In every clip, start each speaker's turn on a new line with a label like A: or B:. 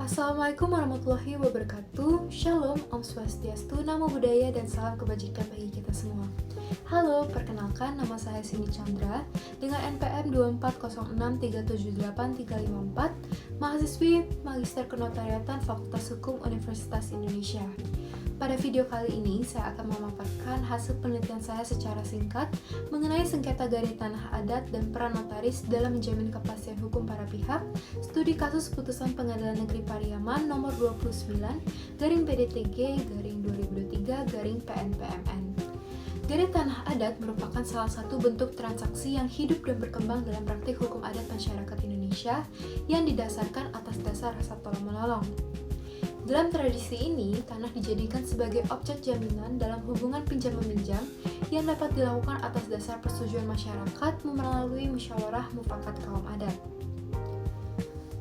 A: Assalamualaikum warahmatullahi wabarakatuh. Shalom, Om Swastiastu, Namo Buddhaya, dan salam kebajikan bagi kita semua. Halo, perkenalkan nama saya Cindy Chandra dengan NPM 240637834, mahasiswi Magister Kenotariatan Fakultas Hukum Universitas Indonesia. Pada video kali ini, saya akan memaparkan hasil penelitian saya secara singkat mengenai sengketa gadai tanah adat dan peran notaris dalam menjamin kepastian hukum para pihak, studi kasus putusan Pengadilan Negeri Pariaman nomor 29/PDTG/2023/PNPMN. Gadai tanah adat merupakan salah satu bentuk transaksi yang hidup dan berkembang dalam praktik hukum adat masyarakat Indonesia yang didasarkan atas dasar rasa tolong-menolong. Dalam tradisi ini, tanah dijadikan sebagai objek jaminan dalam hubungan pinjam-meminjam yang dapat dilakukan atas dasar persetujuan masyarakat melalui musyawarah mufakat kaum adat.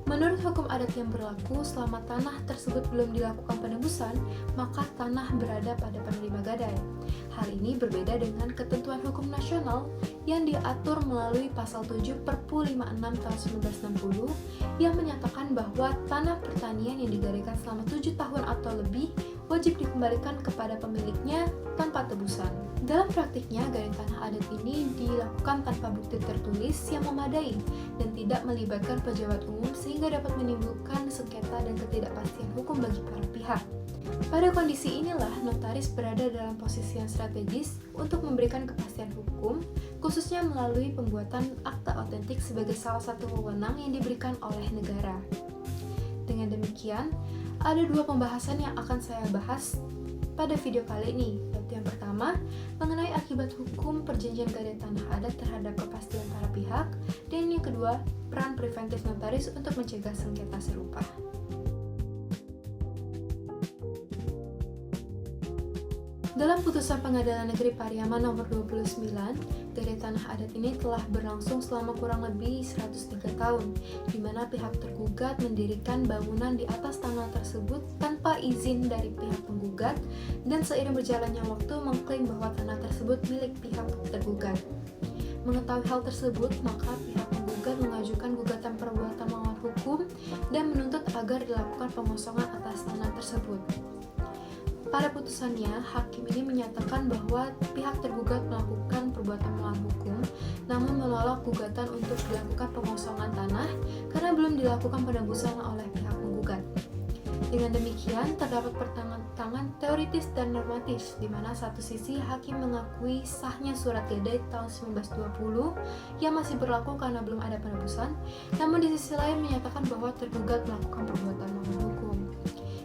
A: Menurut hukum adat yang berlaku, selama tanah tersebut belum dilakukan penebusan, maka tanah berada pada penerima gadai. Hal ini berbeda dengan ketentuan hukum nasional yang diatur melalui pasal 7 Perpu 56 tahun 1960 yang menyatakan bahwa tanah pertanian yang digadaikan selama 7 tahun atau lebih wajib dikembalikan kepada pemiliknya tanpa tebusan. Dalam praktiknya, gadai tanah adat ini dilakukan tanpa bukti tertulis yang memadai dan tidak melibatkan pejabat umum sehingga dapat menimbulkan sengketa dan ketidakpastian hukum bagi para pihak. Pada kondisi inilah, notaris berada dalam posisi yang strategis untuk memberikan kepastian hukum, khususnya melalui pembuatan akta otentik sebagai salah satu wewenang yang diberikan oleh negara. Dengan demikian, ada dua pembahasan yang akan saya bahas pada video kali ini, yaitu yang pertama, mengenai akibat hukum perjanjian gadai tanah adat terhadap kepastian para pihak, dan yang kedua, peran preventif notaris untuk mencegah sengketa serupa. Dalam putusan Pengadilan Negeri Pariaman nomor 29, gadai tanah adat ini telah berlangsung selama kurang lebih 103 tahun, di mana pihak tergugat mendirikan bangunan di atas tanah tersebut tanpa izin dari pihak penggugat, dan seiring berjalannya waktu mengklaim bahwa tanah tersebut milik pihak tergugat. Mengetahui hal tersebut, maka pihak penggugat mengajukan gugatan perbuatan melawan hukum dan menuntut agar dilakukan pengosongan atas tanah tersebut. Pada putusannya, hakim ini menyatakan bahwa pihak tergugat melakukan perbuatan melawan hukum, namun menolak gugatan untuk dilakukan pengosongan tanah karena belum dilakukan penebusan oleh pihak penggugat. Dengan demikian, terdapat pertentangan teoritis dan normatif, di mana satu sisi hakim mengakui sahnya surat gadai tahun 1920 yang masih berlaku karena belum ada penebusan, namun di sisi lain menyatakan bahwa tergugat melakukan perbuatan melawan hukum.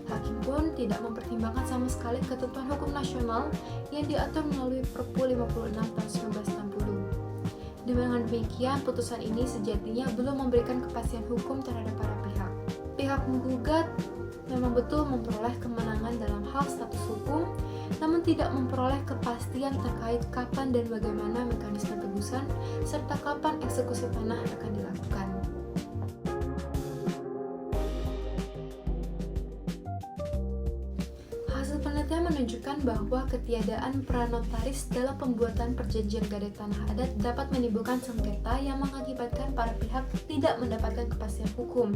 A: Hakim pun tidak mempertimbangkan sama sekali ketentuan hukum nasional yang diatur melalui Perpu 56 tahun 1960. Dengan demikian, putusan ini sejatinya belum memberikan kepastian hukum terhadap para pihak. Pihak menggugat memang betul memperoleh kemenangan dalam hal status hukum, namun tidak memperoleh kepastian terkait kapan dan bagaimana mekanisme tebusan, serta kapan eksekusi tanah akan dilakukan. Hasil penelitian menunjukkan bahwa ketiadaan peran notaris dalam pembuatan perjanjian gadai tanah adat dapat menimbulkan sengketa yang mengakibatkan para pihak tidak mendapatkan kepastian hukum.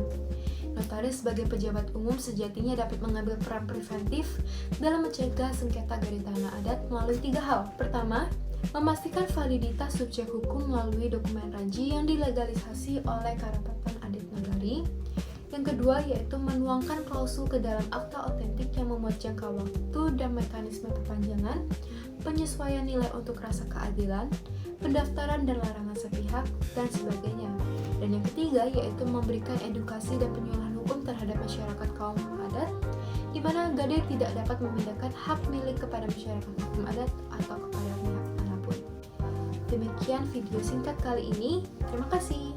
A: Notaris sebagai pejabat umum sejatinya dapat mengambil peran preventif dalam mencegah sengketa gadai tanah adat melalui 3 hal. Pertama, memastikan validitas subjek hukum melalui dokumen ranji yang dilegalisasi oleh Karapatan Adat Nagari. Yang kedua, yaitu menuangkan klausul ke dalam akta otentik yang memuat jangka waktu dan mekanisme perpanjangan, penyesuaian nilai untuk rasa keadilan, pendaftaran dan larangan sepihak, dan sebagainya. Dan yang ketiga, yaitu memberikan edukasi dan penyuluhan hukum terhadap masyarakat kaum adat, di mana gadai tidak dapat memindahkan hak milik kepada masyarakat hukum adat atau kepada pihak manapun. Demikian video singkat kali ini. Terima kasih.